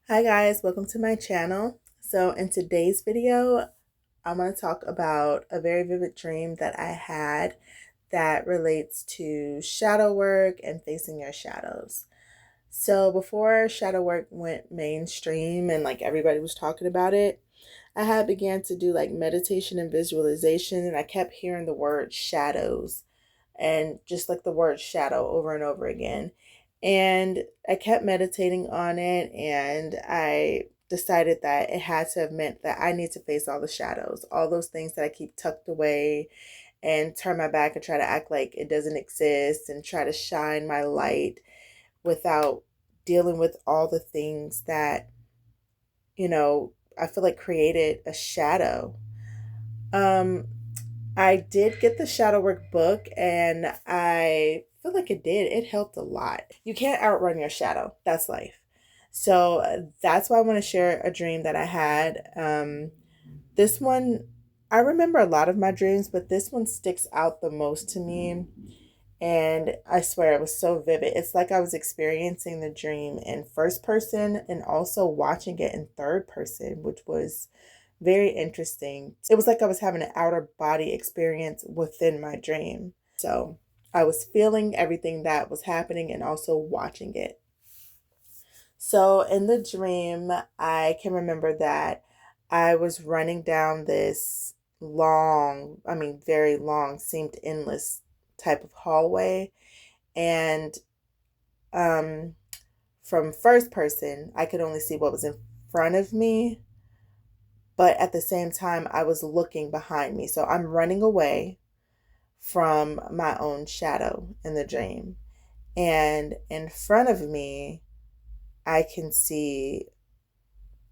Hi guys, welcome to my channel. So in today's video, I'm going to talk about a very vivid dream that I had that relates to shadow work and facing your shadows. So before shadow work went mainstream and like everybody was talking about it, I had began to do like meditation and visualization, and I kept hearing the word shadows and just like the word shadow over and over again. And I kept meditating on it, and I decided that it had to have meant that I need to face all the shadows, all those things that I keep tucked away and turn my back and try to act like it doesn't exist and try to shine my light without dealing with all the things that, I feel like created a shadow. Um, I did get the shadow work book, and I feel like it helped a lot. You can't outrun your shadow. That's life. So that's why I want to share a dream that I had. This one, I remember a lot of my dreams, but this one sticks out the most to me. And I swear it was so vivid. It's like I was experiencing the dream in first person and also watching it in third person, which was very interesting. It was like I was having an outer body experience within my dream. So I was feeling everything that was happening and also watching it. So in the dream, I can remember that I was running down this long, very long, seemed endless type of hallway. And um, from first person, I could only see what was in front of me. But at the same time, I was looking behind me. So I'm running away from my own shadow in the dream. And in front of me, I can see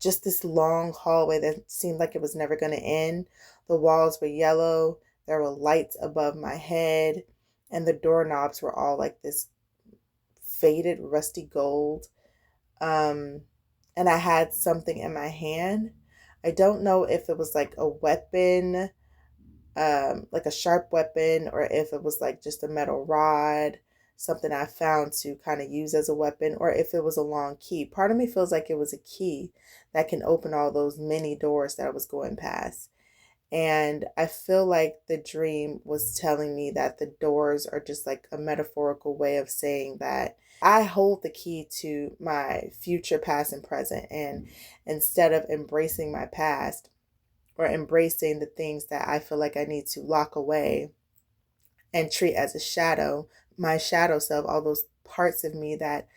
just this long hallway that seemed like it was never going to end. The walls were yellow, there were lights above my head, and the doorknobs were all like this faded, rusty gold. Um, and I had something in my hand. I don't know if it was like a weapon, like a sharp weapon, or if it was like just a metal rod, something I found to kind of use as a weapon, or if it was a long key. Part of me feels like it was a key that can open all those many doors that I was going past. And I feel like the dream was telling me that the doors are just like a metaphorical way of saying that I hold the key to my future, past, and present. And instead of embracing my past, or embracing the things that I feel like I need to lock away and treat as a shadow, my shadow self, all those parts of me that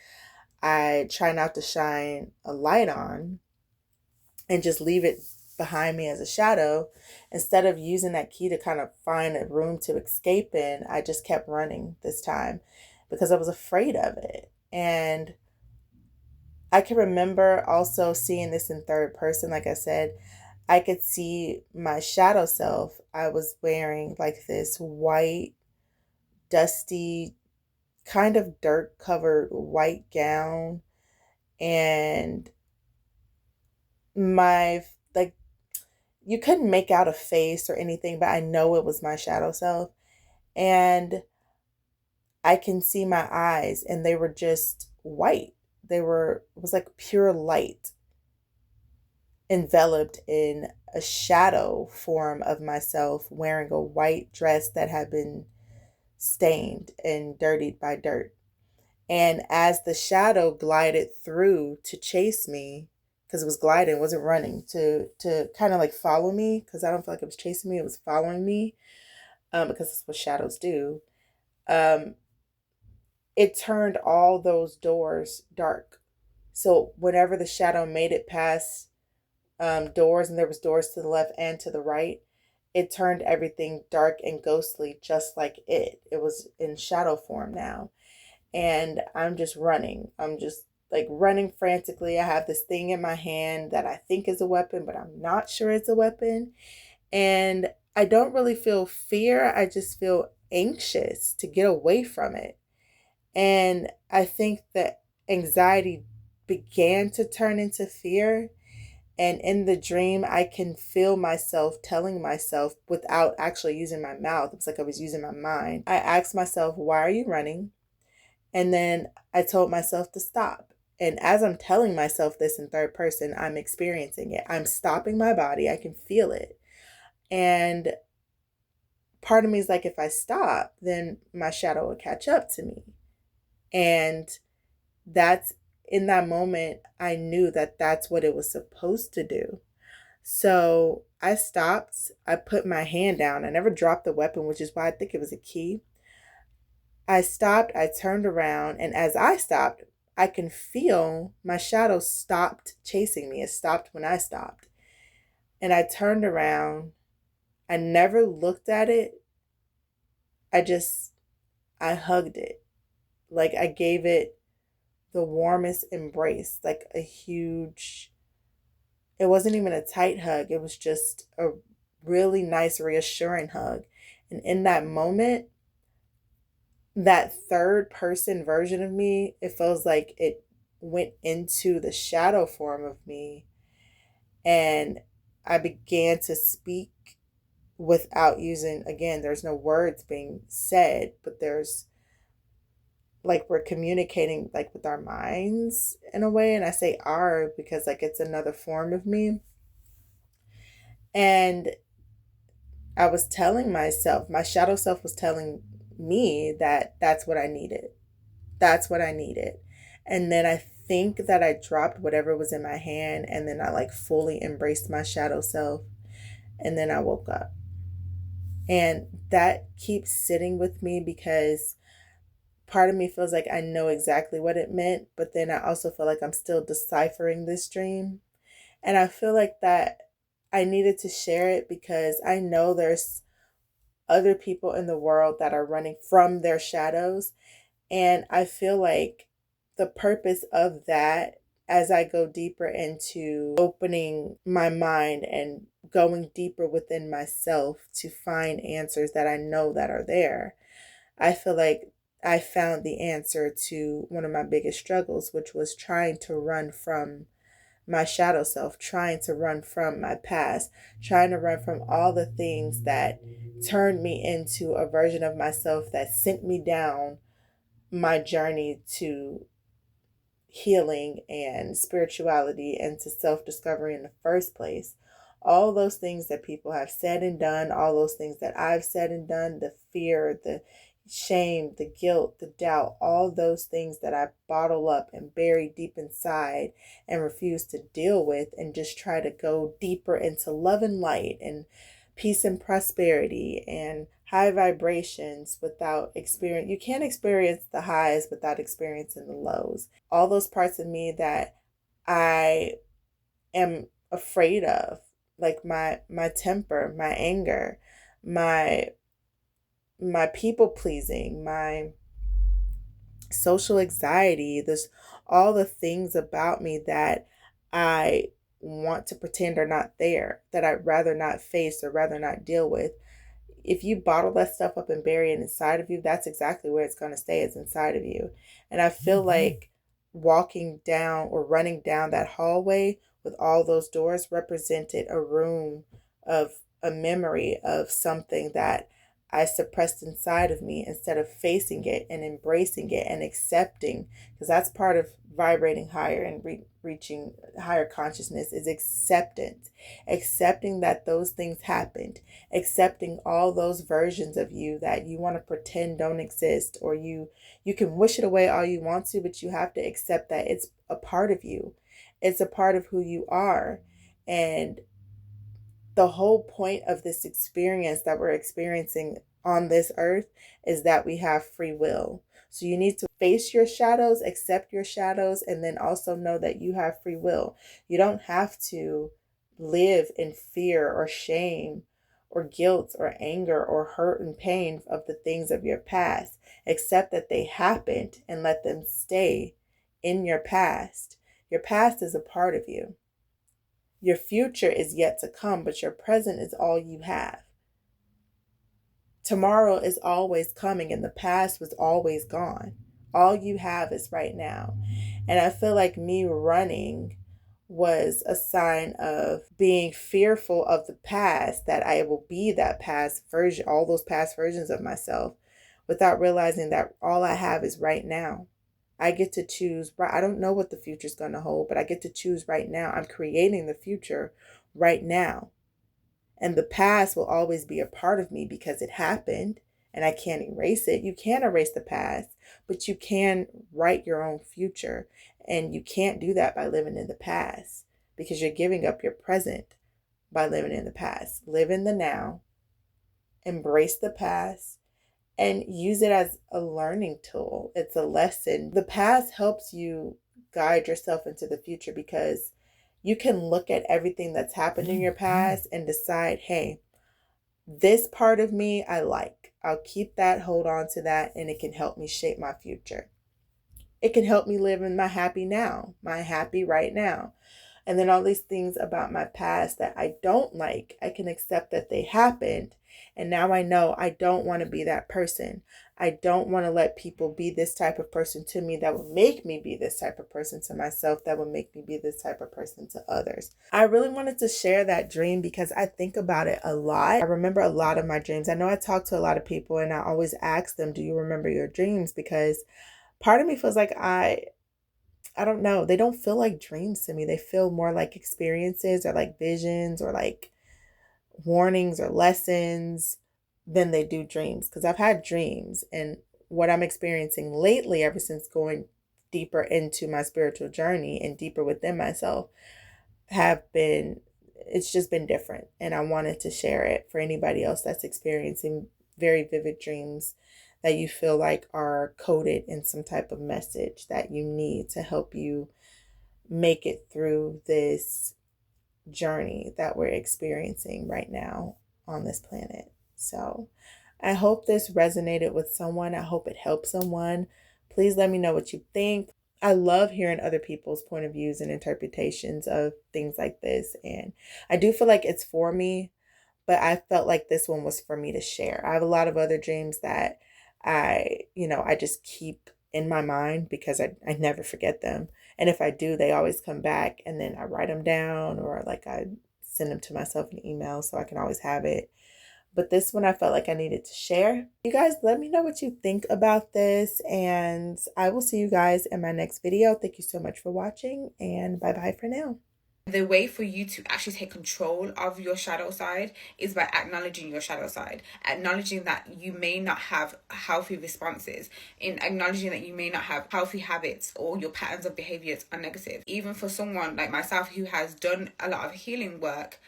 I try not to shine a light on and just leave it behind me as a shadow, instead of using that key to kind of find a room to escape in, I just kept running this time because I was afraid of it. And I can remember also seeing this in third person. Like I said, I could see my shadow self. I was wearing like this white, dusty, kind of dirt covered white gown. And my, like, you couldn't make out a face or anything, but I know it was my shadow self. And I can see my eyes, and they were just white. It was like pure light enveloped in a shadow form of myself wearing a white dress that had been stained and dirtied by dirt. And as the shadow glided through to chase me, because it was gliding, it wasn't running, to kind of like follow me, because I don't feel like it was chasing me, it was following me, because that's what shadows do. Um, it turned all those doors dark. So whenever the shadow made it past doors, and there was doors to the left and to the right, it turned everything dark and ghostly, just like it was in shadow form now. And I'm just running. I'm just like running frantically. I have this thing in my hand that I think is a weapon, but I'm not sure it's a weapon. And I don't really feel fear. I just feel anxious to get away from it. And I think that anxiety began to turn into fear. And in the dream, I can feel myself telling myself without actually using my mouth. It's like I was using my mind. I asked myself, why are you running? And then I told myself to stop. And as I'm telling myself this in third person, I'm experiencing it. I'm stopping my body. I can feel it. And part of me is like, if I stop, then my shadow will catch up to me. And that's in that moment, I knew that that's what it was supposed to do. So I stopped. I put my hand down. I never dropped the weapon, which is why I think it was a key. I stopped. I turned around. And as I stopped, I can feel my shadow stopped chasing me. It stopped when I stopped. And I turned around. I never looked at it. I hugged it. Like I gave it the warmest embrace, like a huge, it wasn't even a tight hug. It was just a really nice, reassuring hug. And in that moment, that third person version of me, it feels like it went into the shadow form of me. And I began to speak without using, again, there's no words being said, but there's like we're communicating like with our minds in a way. And I say our because like it's another form of me. And I was telling myself, my shadow self was telling me that that's what I needed. That's what I needed. And then I think that I dropped whatever was in my hand and then I like fully embraced my shadow self. And then I woke up. And that keeps sitting with me because part of me feels like I know exactly what it meant, but then I also feel like I'm still deciphering this dream. And I feel like that I needed to share it because I know there's other people in the world that are running from their shadows. And I feel like the purpose of that, as I go deeper into opening my mind and going deeper within myself to find answers that I know that are there, I feel like I found the answer to one of my biggest struggles, which was trying to run from my shadow self, trying to run from my past, trying to run from all the things that turned me into a version of myself that sent me down my journey to healing and spirituality and to self discovery in the first place. All those things that people have said and done, all those things that I've said and done, the fear, the shame, the guilt, the doubt, all those things that I bottle up and bury deep inside and refuse to deal with and just try to go deeper into love and light and peace and prosperity and high vibrations without experience. You can't experience the highs without experiencing the lows. All those parts of me that I am afraid of, like my temper, my anger, my people pleasing, my social anxiety, there's all the things about me that I want to pretend are not there, that I'd rather not face or rather not deal with. If you bottle that stuff up and bury it inside of you, that's exactly where it's going to stay. It's inside of you. And I feel like walking down or running down that hallway with all those doors represented a room of a memory of something that I suppressed inside of me instead of facing it and embracing it and accepting, because that's part of vibrating higher and reaching higher consciousness is acceptance. Accepting that those things happened, accepting all those versions of you that you want to pretend don't exist, or you can wish it away all you want to, but you have to accept that it's a part of you. It's a part of who you are. And the whole point of this experience that we're experiencing on this earth is that we have free will. So you need to face your shadows, accept your shadows, and then also know that you have free will. You don't have to live in fear or shame or guilt or anger or hurt and pain of the things of your past. Accept that they happened and let them stay in your past. Your past is a part of you. Your future is yet to come, but your present is all you have. Tomorrow is always coming, and the past was always gone. All you have is right now. And I feel like me running was a sign of being fearful of the past, that I will be that past version, all those past versions of myself, without realizing that all I have is right now. I get to choose. I don't know what the future is going to hold, but I get to choose right now. I'm creating the future right now. And the past will always be a part of me because it happened and I can't erase it. You can't erase the past, but you can write your own future. And you can't do that by living in the past because you're giving up your present by living in the past. Live in the now, embrace the past, and use it as a learning tool. It's a lesson. The past helps you guide yourself into the future because you can look at everything that's happened in your past and decide, hey, this part of me I like. I'll keep that, hold on to that, and it can help me shape my future. It can help me live in my happy now, my happy right now. And then all these things about my past that I don't like, I can accept that they happened. And now I know I don't want to be that person. I don't want to let people be this type of person to me that would make me be this type of person to myself, that would make me be this type of person to others. I really wanted to share that dream because I think about it a lot. I remember a lot of my dreams. I know I talk to a lot of people and I always ask them, do you remember your dreams? Because part of me feels like I don't know. They don't feel like dreams to me. They feel more like experiences or like visions or like warnings or lessons than they do dreams. Because I've had dreams, and what I'm experiencing lately, ever since going deeper into my spiritual journey and deeper within myself, it's just been different. And I wanted to share it for anybody else that's experiencing very vivid dreams that you feel like are coded in some type of message that you need to help you make it through this journey that we're experiencing right now on this planet. So I hope this resonated with someone. I hope it helped someone. Please let me know what you think. I love hearing other people's point of views and interpretations of things like this. And I do feel like it's for me, but I felt like this one was for me to share. I have a lot of other dreams that I just keep in my mind because I never forget them. And if I do, they always come back, and then I write them down, or like I send them to myself in email so I can always have it. But this one I felt like I needed to share. You guys, let me know what you think about this, and I will see you guys in my next video. Thank you so much for watching, and bye-bye for now. The way for you to actually take control of your shadow side is by acknowledging your shadow side, acknowledging that you may not have healthy responses, in acknowledging that you may not have healthy habits or your patterns of behaviors are negative. Even for someone like myself who has done a lot of healing work,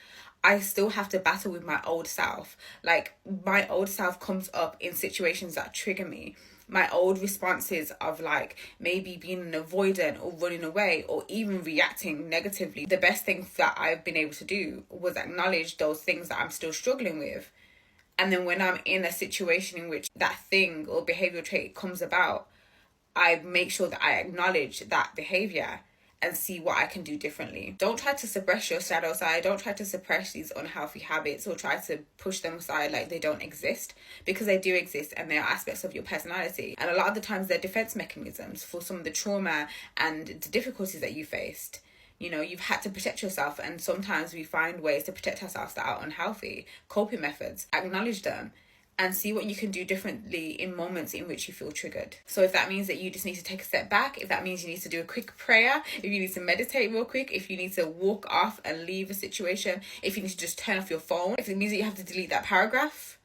I still have to battle with my old self. Like, my old self comes up in situations that trigger me. My old responses of like maybe being an avoidant or running away or even reacting negatively. The best thing that I've been able to do was acknowledge those things that I'm still struggling with. And then when I'm in a situation in which that thing or behavioral trait comes about, I make sure that I acknowledge that behavior and see what I can do differently. Don't try to suppress your shadow side. Don't try to suppress these unhealthy habits or try to push them aside like they don't exist, because they do exist and they are aspects of your personality. And a lot of the times they're defense mechanisms for some of the trauma and the difficulties that you faced. You know, you've had to protect yourself, and sometimes we find ways to protect ourselves that are unhealthy. Coping methods, acknowledge them and see what you can do differently in moments in which you feel triggered. So if that means that you just need to take a step back, if that means you need to do a quick prayer, if you need to meditate real quick, if you need to walk off and leave a situation, if you need to just turn off your phone, if it means that you have to delete that paragraph,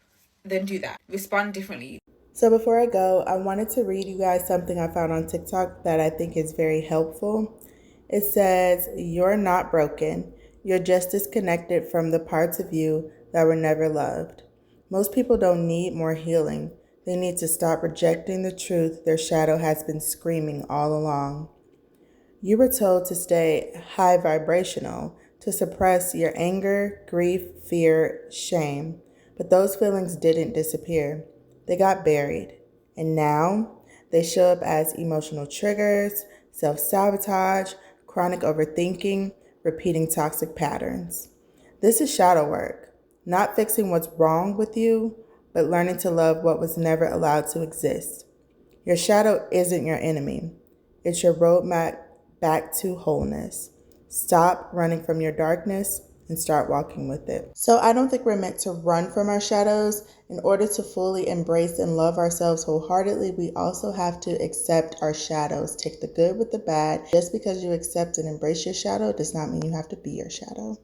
then do that. Respond differently. So before I go, I wanted to read you guys something I found on TikTok that I think is very helpful. It says, "You're not broken. You're just disconnected from the parts of you that were never loved. Most people don't need more healing. They need to stop rejecting the truth their shadow has been screaming all along. You were told to stay high vibrational, to suppress your anger, grief, fear, shame. But those feelings didn't disappear. They got buried. And now they show up as emotional triggers, self-sabotage, chronic overthinking, repeating toxic patterns. This is shadow work, not fixing what's wrong with you, but learning to love what was never allowed to exist. Your shadow isn't your enemy. It's your roadmap back to wholeness. Stop running from your darkness and start walking with it. So I don't think we're meant to run from our shadows. In order to fully embrace and love ourselves wholeheartedly, we also have to accept our shadows. Take the good with the bad. Just because you accept and embrace your shadow does not mean you have to be your shadow.